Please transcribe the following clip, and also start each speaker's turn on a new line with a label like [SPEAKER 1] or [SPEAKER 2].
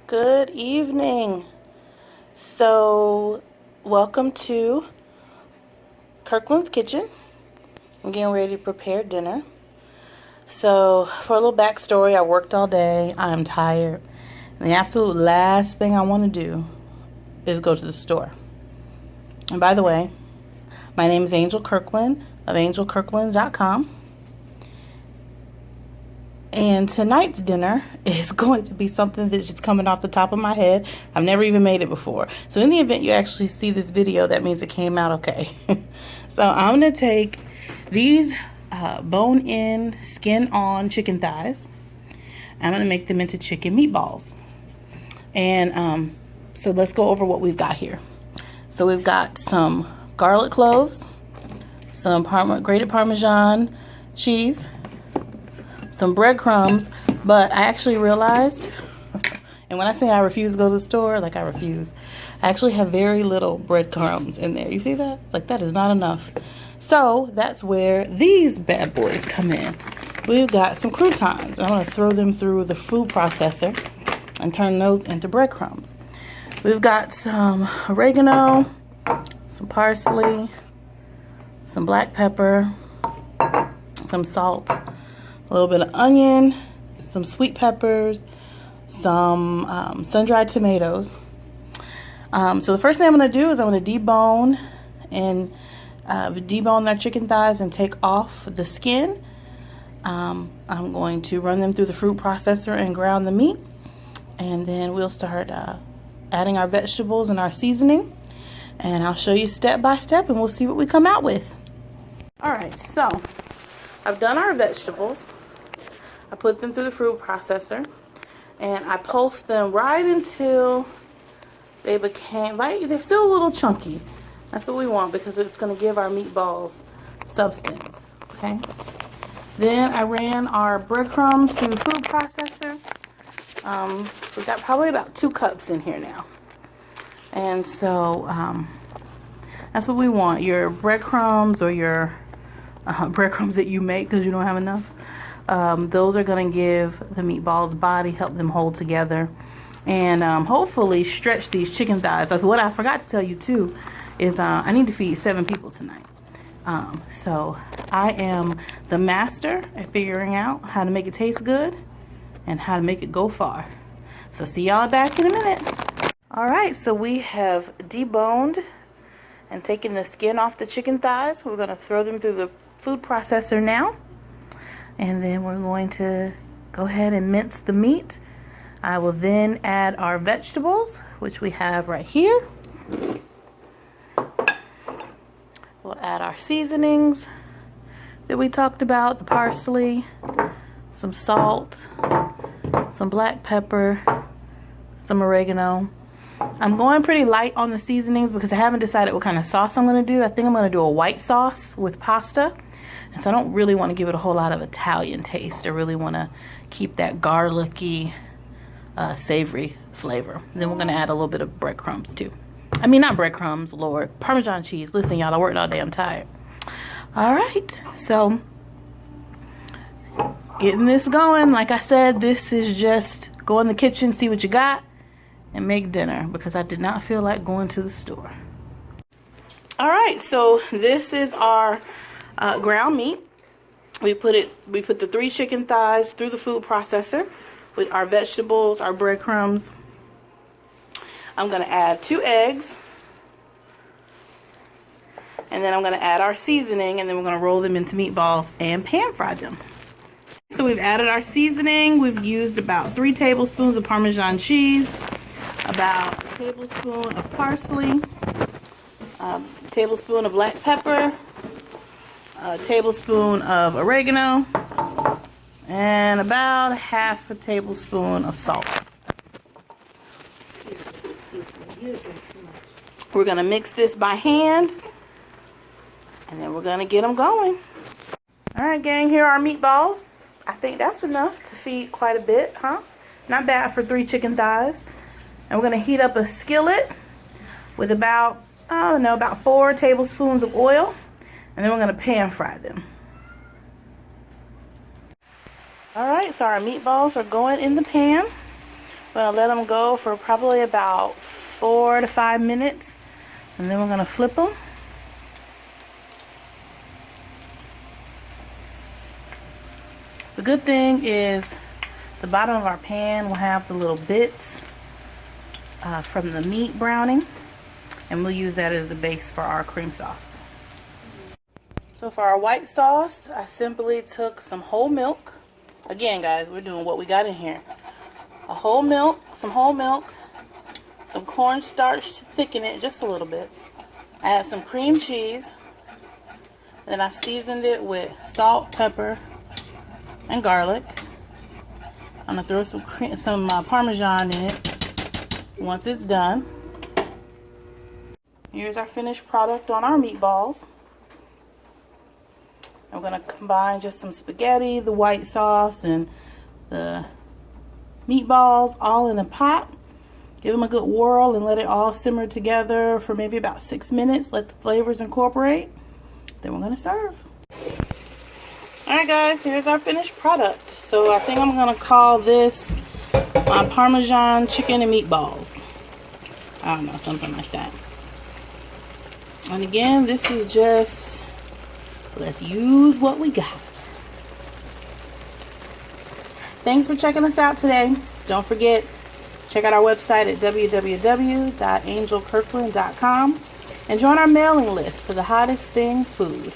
[SPEAKER 1] Good evening. So, welcome to Kirkland's Kitchen. I'm getting ready to prepare dinner. So, for a little backstory, I worked all day. I'm tired. And the absolute last thing I want to do is go to the store. And by the way, my name is Angel Kirkland of angelkirkland.com. And tonight's dinner is going to be something that's just coming off the top of my head. I've never even made it before. So in the event you actually see this video, that means it came out okay. So I'm going to take these bone-in, skin-on chicken thighs. I'm going to make them into chicken meatballs. And so let's go over what we've got here. So we've got some garlic cloves, some grated Parmesan cheese, some breadcrumbs, but I actually realized, and when I say I refuse to go to the store, like I refuse, I actually have very little breadcrumbs in there. You see that? Like that is not enough. So that's where these bad boys come in. We've got some croutons. I'm going to throw them through the food processor and turn those into breadcrumbs. We've got some oregano, some parsley, some black pepper, some salt, a little bit of onion, some sweet peppers, some sun-dried tomatoes. So the first thing I'm going to do is I'm going to debone their chicken thighs and take off the skin. I'm going to run them through the fruit processor and ground the meat. And then we'll start adding our vegetables and our seasoning. And I'll show you step by step and we'll see what we come out with. Alright, so I've done our vegetables. I put them through the food processor and I pulsed them right until they became, like, they're still a little chunky. That's what we want because it's going to give our meatballs substance, okay? Then I ran our breadcrumbs through the food processor. We've got probably about 2 cups in here now. And so that's what we want. Your breadcrumbs or your breadcrumbs that you make because you don't have enough. Those are going to give the meatballs body, help them hold together, and hopefully stretch these chicken thighs. Like what I forgot to tell you too is I need to feed 7 people tonight. So I am the master at figuring out how to make it taste good and how to make it go far. So see y'all back in a minute. Alright, so we have deboned and taken the skin off the chicken thighs. We're going to throw them through the food processor now. And then we're going to go ahead and mince the meat. I will then add our vegetables, which we have right here. We'll add our seasonings that we talked about, the parsley, some salt, some black pepper, some oregano. I'm going pretty light on the seasonings because I haven't decided what kind of sauce I'm going to do. I think I'm going to do a white sauce with pasta. And so I don't really want to give it a whole lot of Italian taste. I really want to keep that garlicky, savory flavor. And then we're going to add a little bit of breadcrumbs too. I mean, not breadcrumbs, Lord. Parmesan cheese. Listen, y'all, I worked all day. I'm tired. All right. So getting this going. Like I said, this is just go in the kitchen, see what you got, and make dinner because I did not feel like going to the store. All right. So this is our ground meat. We put the 3 chicken thighs through the food processor with our vegetables, our breadcrumbs. I'm going to add 2 eggs. And then I'm going to add our seasoning, and then we're going to roll them into meatballs and pan fry them. So we've added our seasoning. We've used about 3 tablespoons of Parmesan cheese, about a tablespoon of parsley, a tablespoon of black pepper, a tablespoon of oregano, and about half a tablespoon of salt. We're going to mix this by hand, and then we're going to get them going. Alright gang, here are our meatballs. I think that's enough to feed quite a bit, huh? Not bad for 3 chicken thighs. And we're going to heat up a skillet with about, I don't know, about 4 tablespoons of oil. And then we're going to pan fry them. Alright, so our meatballs are going in the pan. We're gonna let them go for probably about 4 to 5 minutes, and then we're gonna flip them. The good thing is the bottom of our pan will have the little bits from the meat browning, and we'll use that as the base for our cream sauce. So for our white sauce, I simply took some whole milk. Again, guys, we're doing what we got in here. Some whole milk, some cornstarch to thicken it just a little bit. I had some cream cheese. Then I seasoned it with salt, pepper, and garlic. I'm gonna throw some Parmesan in it once it's done. Here's our finished product on our meatballs. I'm gonna combine just some spaghetti, the white sauce, and the meatballs all in a pot. Give them a good whirl and let it all simmer together for maybe about 6 minutes. Let the flavors incorporate. Then we're gonna serve. Alright guys, here's our finished product. So I think I'm gonna call this my Parmesan chicken and meatballs. I don't know, something like that. And again, this is just, let's use what we got. Thanks for checking us out today. Don't forget, check out our website at www.angelkirkland.com and join our mailing list for the hottest thing food.